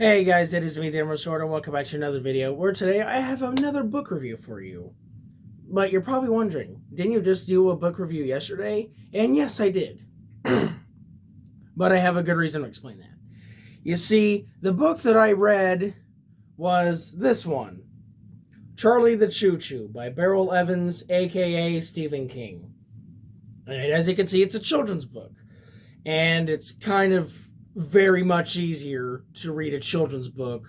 Hey guys, it is me, the Emerald Sword, and welcome back to another video where today I have another book review for you. But you're probably wondering, didn't you just do a book review yesterday? And yes, I did. But I have a good reason to explain that. You see, the book that I read was this one, Charlie the Choo-Choo by Beryl Evans, aka Stephen King. And as you can see, it's a children's book. And it's kind of very much easier to read a children's book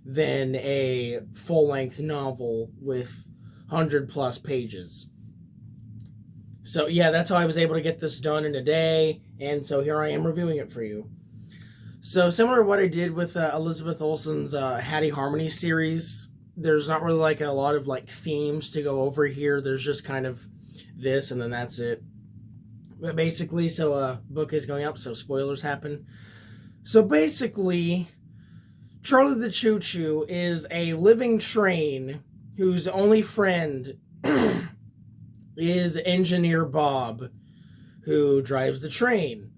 than a full-length novel with 100+ pages. So yeah, that's how I was able to get this done in a day, and so here I am reviewing it for you. So similar to what I did with Elizabeth Olsen's Hattie Harmony series, there's not really like a lot of like themes to go over here. There's just kind of this, and then that's it. But basically, so book is going up, so spoilers happen. So basically, Charlie the Choo-Choo is a living train whose only friend is Engineer Bob, who drives the train.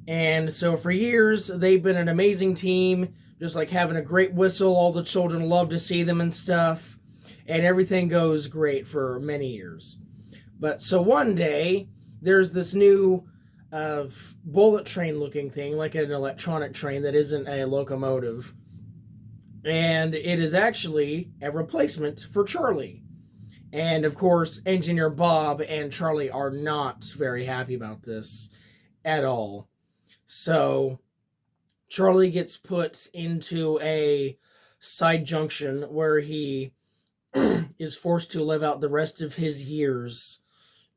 And so for years, they've been an amazing team, just like having a great whistle. All the children love to see them and stuff, and everything goes great for many years. But so one day, there's this new bullet train looking thing, like an electronic train that isn't a locomotive. And it is actually a replacement for Charlie. And of course, Engineer Bob and Charlie are not very happy about this at all. So Charlie gets put into a side junction where he is forced to live out the rest of his years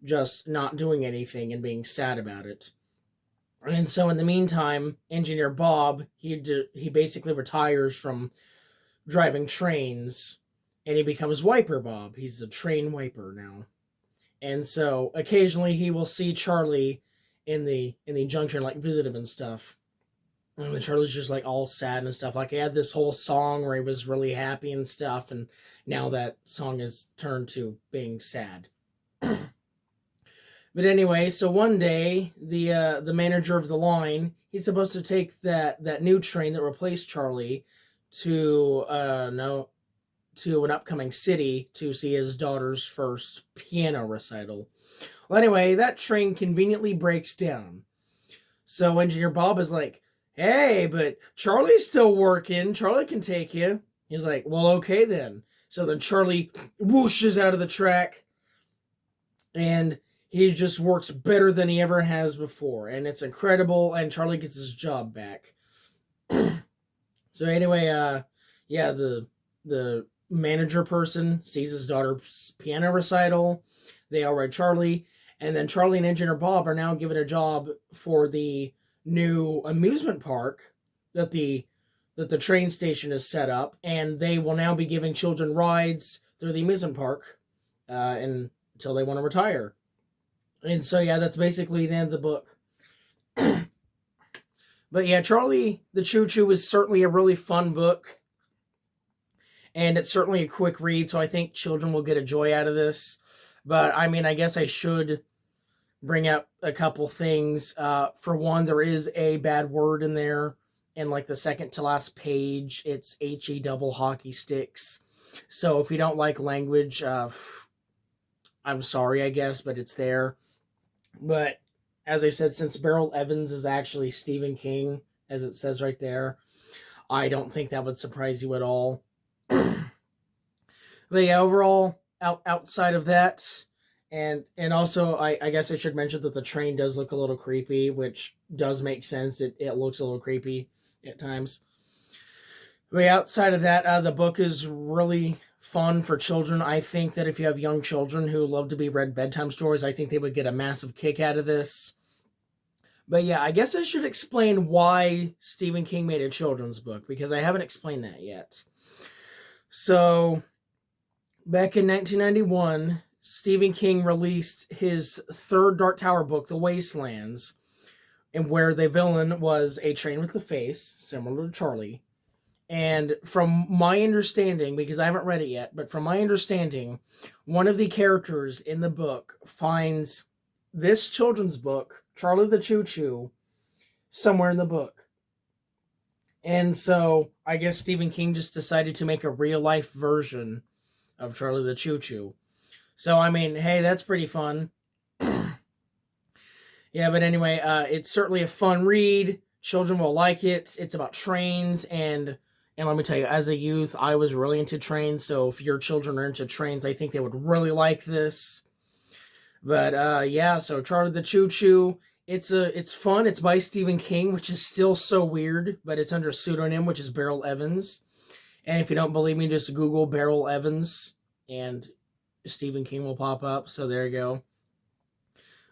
just not doing anything and being sad about it. And so in the meantime, Engineer Bob, he basically retires from driving trains, and he becomes Wiper Bob. He's a train wiper now. And so occasionally he will see Charlie in the junction, like visit him and stuff. And when Charlie's just like all sad and stuff, like he had this whole song where he was really happy and stuff, and now that song is turned to being sad. But anyway, so one day, the manager of the line, he's supposed to take that new train that replaced Charlie to an upcoming city to see his daughter's first piano recital. Well, anyway, that train conveniently breaks down. So Engineer Bob is like, "Hey, but Charlie's still working. Charlie can take you." He's like, "Well, okay then." So then Charlie whooshes out of the track, and he just works better than he ever has before, and it's incredible, and Charlie gets his job back. So anyway, yeah, the manager person sees his daughter's piano recital. They all write Charlie, and then Charlie and Engineer Bob are now given a job for the new amusement park that the train station is set up, and they will now be giving children rides through the amusement park until they want to retire. And so, yeah, that's basically the end of the book. But yeah, Charlie the Choo-Choo is certainly a really fun book. And it's certainly a quick read, so I think children will get a joy out of this. But, I mean, I guess I should bring up a couple things. For one, there is a bad word in there. And, like, the second to last page, it's HE double hockey sticks. So, if you don't like language, I'm sorry, I guess, but it's there. But as I said, since Beryl Evans is actually Stephen King, as it says right there, I don't think that would surprise you at all. But yeah, overall, outside of that, and also I guess I should mention that the train does look a little creepy, which does make sense. It looks a little creepy at times. But yeah, outside of that, the book is really fun for children. I think that if you have young children who love to be read bedtime stories, I think they would get a massive kick out of this. But yeah, I guess I should explain why Stephen King made a children's book, because I haven't explained that yet. So, back in 1991, Stephen King released his third Dark Tower book, The Wastelands, and where the villain was a train with a face, similar to Charlie. And from my understanding, because I haven't read it yet, but from my understanding, one of the characters in the book finds this children's book, Charlie the Choo-Choo, somewhere in the book. And so I guess Stephen King just decided to make a real life version of Charlie the Choo-Choo. So I mean, hey, that's pretty fun. Yeah, but anyway, it's certainly a fun read. Children will like it. It's about trains, and let me tell you, as a youth, I was really into trains. So if your children are into trains, I think they would really like this. But yeah, so Charlie the Choo Choo. It's fun. It's by Stephen King, which is still so weird, but it's under a pseudonym, which is Beryl Evans. And if you don't believe me, just Google Beryl Evans, and Stephen King will pop up. So there you go.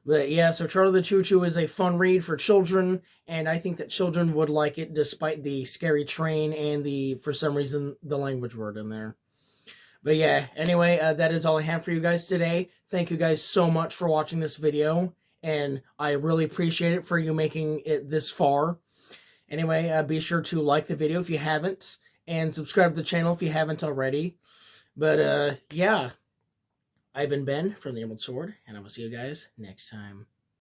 But yeah, so Charlie the Choo Choo is a fun read for children, and I think that children would like it despite the scary train and for some reason, the language word in there. But yeah, anyway, that is all I have for you guys today. Thank you guys so much for watching this video, and I really appreciate it for you making it this far. Anyway, be sure to like the video if you haven't, and subscribe to the channel if you haven't already. But yeah, I've been Ben from the Emerald Sword, and I will see you guys next time.